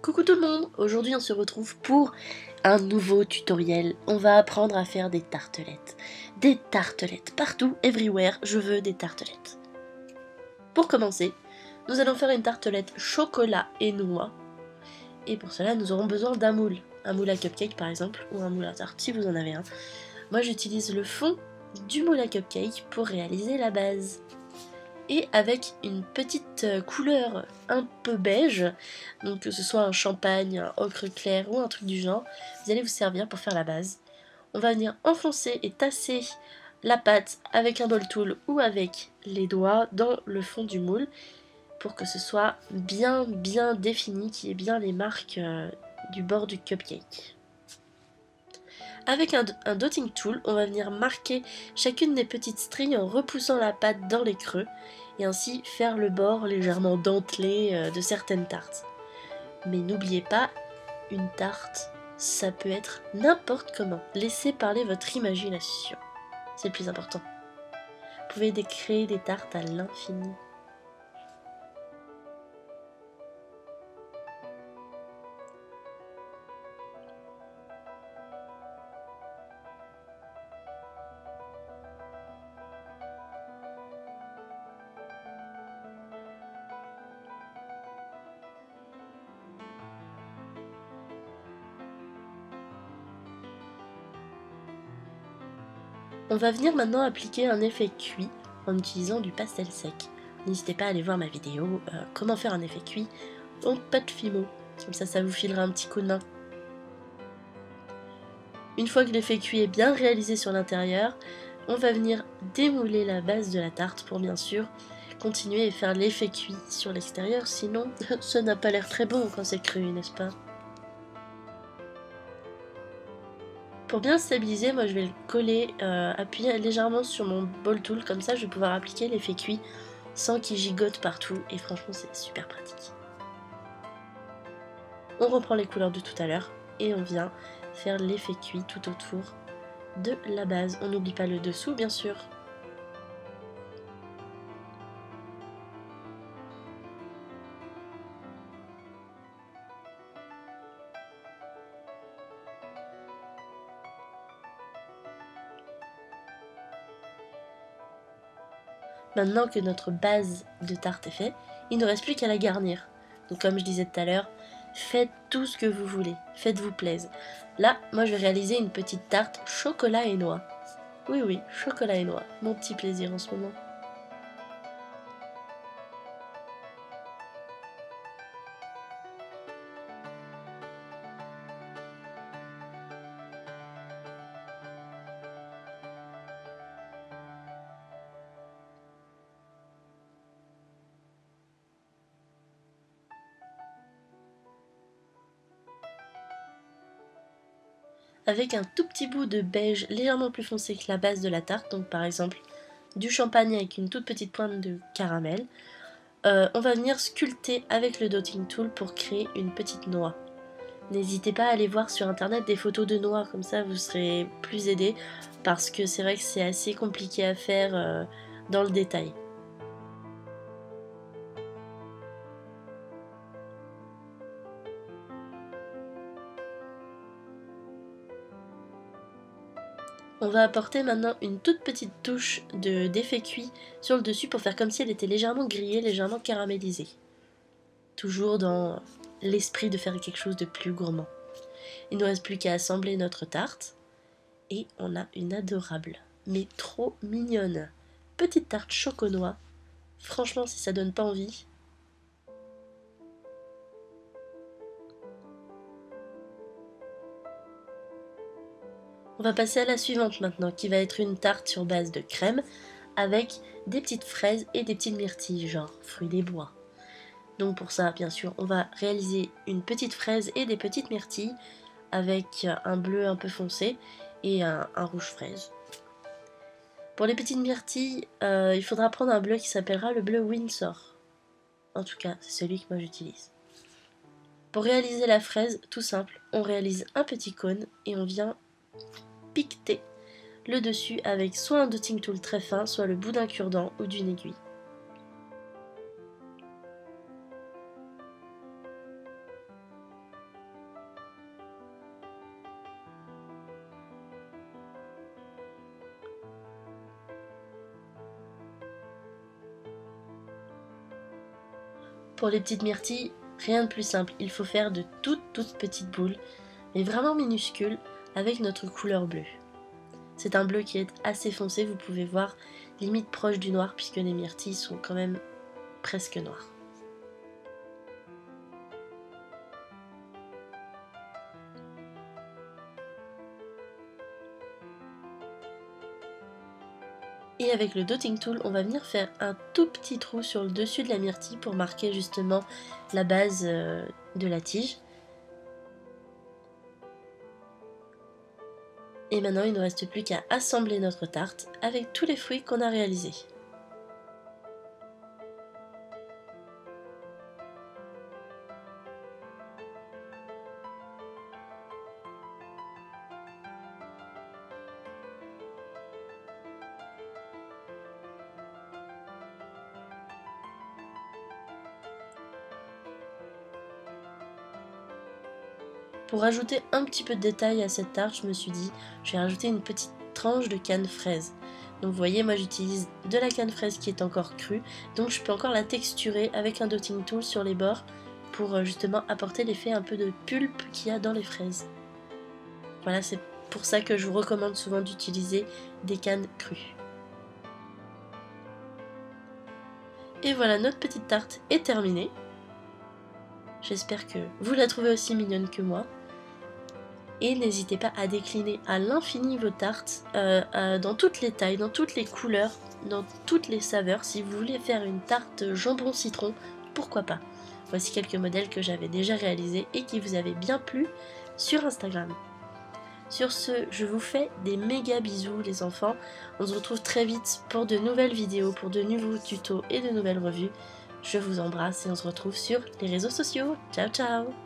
Coucou tout le monde, aujourd'hui on se retrouve pour un nouveau tutoriel. On va apprendre à faire des tartelettes. Des tartelettes, partout, everywhere, je veux des tartelettes. Pour commencer, nous allons faire une tartelette chocolat et noix. Et pour cela, nous aurons besoin d'un moule. Un moule à cupcake par exemple, ou un moule à tarte si vous en avez un. Moi j'utilise le fond du moule à cupcake pour réaliser la base. Et avec une petite couleur un peu beige, donc que ce soit un champagne, un ocre clair ou un truc du genre, vous allez vous servir pour faire la base. On va venir enfoncer et tasser la pâte avec un bol tool ou avec les doigts dans le fond du moule pour que ce soit bien défini, qu'il y ait bien les marques du bord du cupcake. Avec un dotting tool, on va venir marquer chacune des petites stries en repoussant la pâte dans les creux et ainsi faire le bord légèrement dentelé de certaines tartes. Mais n'oubliez pas, une tarte, ça peut être n'importe comment. Laissez parler votre imagination, c'est le plus important. Vous pouvez créer des tartes à l'infini. On va venir maintenant appliquer un effet cuit en utilisant du pastel sec. N'hésitez pas à aller voir ma vidéo comment faire un effet cuit en pâte fimo. Comme ça vous filera un petit coup de main. Une fois que l'effet cuit est bien réalisé sur l'intérieur, on va venir démouler la base de la tarte pour bien sûr continuer et faire l'effet cuit sur l'extérieur, sinon ça n'a pas l'air très bon quand c'est cru, n'est-ce pas? Pour bien stabiliser, moi je vais le coller, appuyer légèrement sur mon ball tool, comme ça je vais pouvoir appliquer l'effet cuit sans qu'il gigote partout et franchement c'est super pratique. On reprend les couleurs de tout à l'heure et on vient faire l'effet cuit tout autour de la base. On n'oublie pas le dessous bien sûr. Maintenant que notre base de tarte est faite, il ne reste plus qu'à la garnir. Donc comme je disais tout à l'heure, faites tout ce que vous voulez, faites-vous plaisir. Là, moi je vais réaliser une petite tarte chocolat et noix. Oui, chocolat et noix, mon petit plaisir en ce moment. Avec un tout petit bout de beige légèrement plus foncé que la base de la tarte, donc par exemple du champagne avec une toute petite pointe de caramel, on va venir sculpter avec le dotting tool pour créer une petite noix. N'hésitez pas à aller voir sur internet des photos de noix, comme ça vous serez plus aidés, parce que c'est vrai que c'est assez compliqué à faire dans le détail. On va apporter maintenant une toute petite touche d'effet cuit sur le dessus pour faire comme si elle était légèrement grillée, légèrement caramélisée. Toujours dans l'esprit de faire quelque chose de plus gourmand. Il ne nous reste plus qu'à assembler notre tarte et on a une adorable, mais trop mignonne, petite tarte choconois. Franchement, si ça donne pas envie. On va passer à la suivante maintenant, qui va être une tarte sur base de crème avec des petites fraises et des petites myrtilles, genre fruits des bois. Donc pour ça, bien sûr, on va réaliser une petite fraise et des petites myrtilles avec un bleu un peu foncé et un rouge fraise. Pour les petites myrtilles, il faudra prendre un bleu qui s'appellera le bleu Windsor. En tout cas, c'est celui que moi j'utilise. Pour réaliser la fraise, tout simple, on réalise un petit cône et on vient piqueter le dessus avec soit un dotting tool très fin, soit le bout d'un cure-dent ou d'une aiguille. Pour les petites myrtilles, rien de plus simple, il faut faire de toutes petites boules, mais vraiment minuscules, avec notre couleur bleue. C'est un bleu qui est assez foncé, vous pouvez voir, limite proche du noir, puisque les myrtilles sont quand même presque noires. Et avec le dotting tool, on va venir faire un tout petit trou sur le dessus de la myrtille pour marquer justement la base de la tige. Et maintenant, il ne reste plus qu'à assembler notre tarte avec tous les fruits qu'on a réalisés. Pour ajouter un petit peu de détail à cette tarte, je me suis dit, je vais rajouter une petite tranche de canne fraise. Donc vous voyez, moi j'utilise de la canne fraise qui est encore crue, donc je peux encore la texturer avec un dotting tool sur les bords pour justement apporter l'effet un peu de pulpe qu'il y a dans les fraises. Voilà, c'est pour ça que je vous recommande souvent d'utiliser des cannes crues. Et voilà, notre petite tarte est terminée. J'espère que vous la trouvez aussi mignonne que moi. Et n'hésitez pas à décliner à l'infini vos tartes dans toutes les tailles, dans toutes les couleurs, dans toutes les saveurs. Si vous voulez faire une tarte jambon citron, pourquoi pas. Voici quelques modèles que j'avais déjà réalisés et qui vous avaient bien plu sur Instagram. Sur ce, je vous fais des méga bisous les enfants. On se retrouve très vite pour de nouvelles vidéos, pour de nouveaux tutos et de nouvelles revues. Je vous embrasse et on se retrouve sur les réseaux sociaux. Ciao ciao!